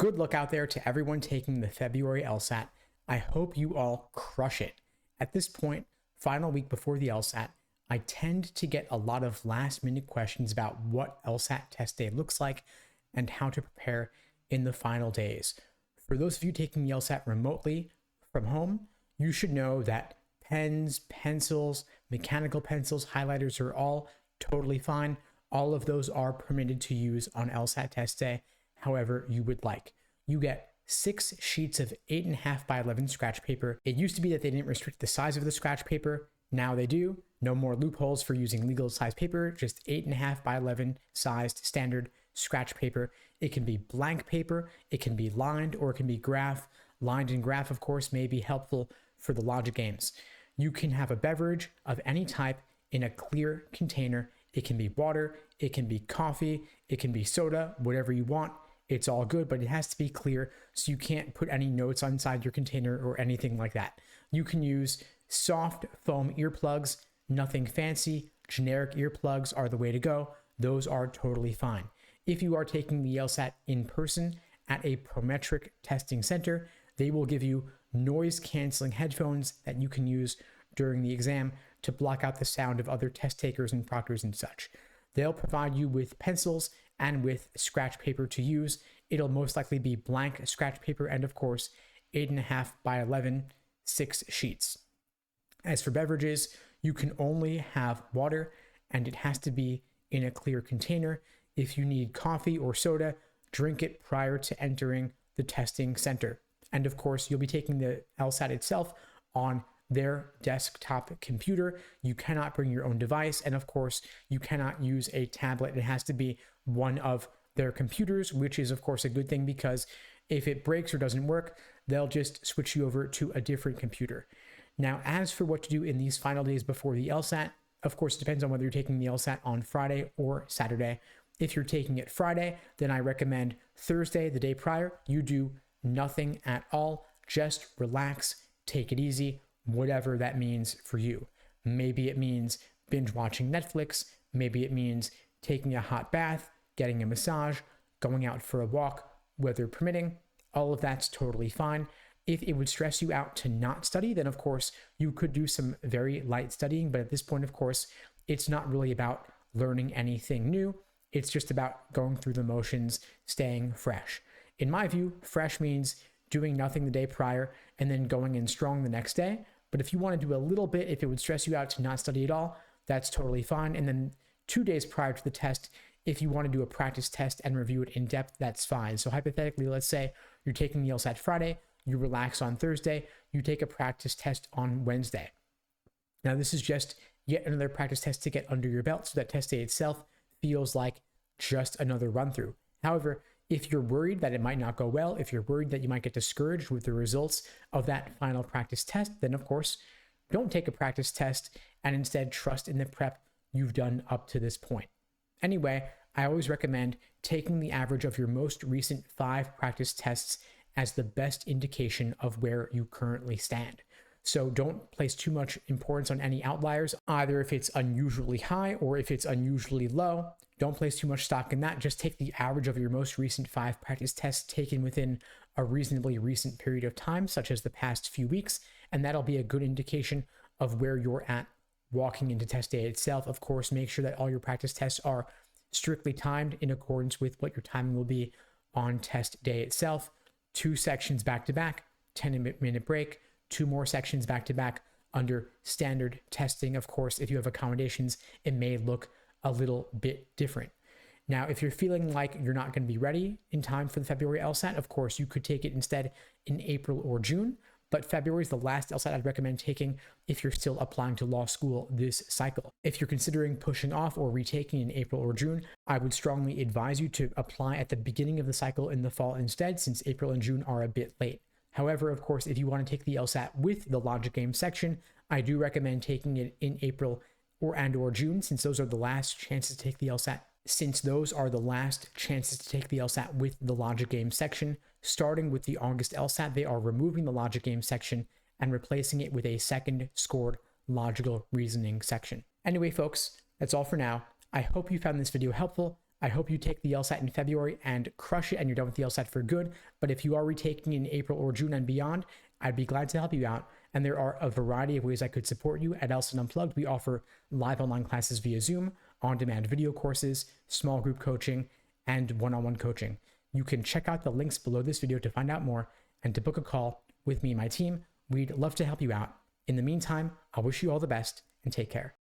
Good luck out there to everyone taking the February LSAT. I hope you all crush it. At this point, final week before the LSAT, I tend to get a lot of last minute questions about what LSAT test day looks like and how to prepare in the final days. For those of you taking the LSAT remotely from home, you should know that pens, pencils, mechanical pencils, highlighters are all totally fine. All of those are permitted to use on LSAT test day however you would like. You get 6 sheets of 8.5 by 11 scratch paper. It used to be that they didn't restrict the size of the scratch paper. Now they do. No more loopholes for using legal size paper, just 8.5 by 11 sized standard scratch paper. It can be blank paper, it can be lined, or it can be graph. Lined and graph, of course, may be helpful for the logic games. You can have a beverage of any type in a clear container. It can be water, it can be coffee, it can be soda, whatever you want. It's all good, but it has to be clear, so you can't put any notes inside your container or anything like that. You can use soft foam earplugs, nothing fancy. Generic earplugs are the way to go. Those are totally fine. If you are taking the LSAT in person at a Prometric testing center, they will give you noise canceling headphones that you can use during the exam to block out the sound of other test takers and proctors and such. They'll provide you with pencils and with scratch paper to use. It'll most likely be blank scratch paper and, of course, 8.5 by 11, 6 sheets. As for beverages, you can only have water and it has to be in a clear container. If you need coffee or soda, drink it prior to entering the testing center. And of course, you'll be taking the LSAT itself on their desktop computer. You cannot bring your own device. And of course, you cannot use a tablet. It has to be one of their computers, which is of course a good thing because if it breaks or doesn't work, they'll just switch you over to a different computer. Now, as for what to do in these final days before the LSAT, of course, it depends on whether you're taking the LSAT on Friday or Saturday. If you're taking it Friday, then I recommend Thursday, the day prior, you do nothing at all. Just relax, take it easy, whatever that means for you. Maybe it means binge watching Netflix. Maybe it means taking a hot bath, getting a massage, going out for a walk, weather permitting. All of that's totally fine. If it would stress you out to not study, then of course you could do some very light studying. But at this point, of course, it's not really about learning anything new. It's just about going through the motions, staying fresh. In my view, fresh means doing nothing the day prior and then going in strong the next day. But if you want to do a little bit, if it would stress you out to not study at all, that's totally fine. And then 2 days prior to the test, if you want to do a practice test and review it in depth, that's fine. So hypothetically, let's say you're taking the LSAT Friday, you relax on Thursday, you take a practice test on Wednesday. Now, this is just yet another practice test to get under your belt, so that test day itself feels like just another run through. However, if you're worried that it might not go well, if you're worried that you might get discouraged with the results of that final practice test, then of course, don't take a practice test and instead trust in the prep you've done up to this point. Anyway, I always recommend taking the average of your most recent 5 practice tests as the best indication of where you currently stand. So don't place too much importance on any outliers, either if it's unusually high or if it's unusually low. Don't place too much stock in that. Just take the average of your most recent 5 practice tests taken within a reasonably recent period of time, such as the past few weeks, and that'll be a good indication of where you're at walking into test day itself. Of course, make sure that all your practice tests are strictly timed in accordance with what your timing will be on test day itself. 2 sections back to back, 10-minute break, 2 more sections back to back under standard testing. Of course, if you have accommodations, it may look a little bit different. Now, if you're feeling like you're not going to be ready in time for the February LSAT, of course, you could take it instead in April or June. But February is the last LSAT I'd recommend taking if you're still applying to law school this cycle. If you're considering pushing off or retaking in April or June, I would strongly advise you to apply at the beginning of the cycle in the fall instead, since April and June are a bit late. However, of course, if you want to take the LSAT with the logic game section, I do recommend taking it in April or June, since those are the last chances to take the LSAT. Since those are the last chances to take the LSAT with the logic game section, starting with the August LSAT, they are removing the logic game section and replacing it with a second scored logical reasoning section. Anyway, folks, that's all for now. I hope you found this video helpful. I hope you take the LSAT in February and crush it and you're done with the LSAT for good. But if you are retaking in April or June and beyond, I'd be glad to help you out. And there are a variety of ways I could support you. At LSAT Unplugged, we offer live online classes via Zoom, on-demand video courses, small group coaching, and one-on-one coaching. You can check out the links below this video to find out more and to book a call with me and my team. We'd love to help you out. In the meantime, I wish you all the best and take care.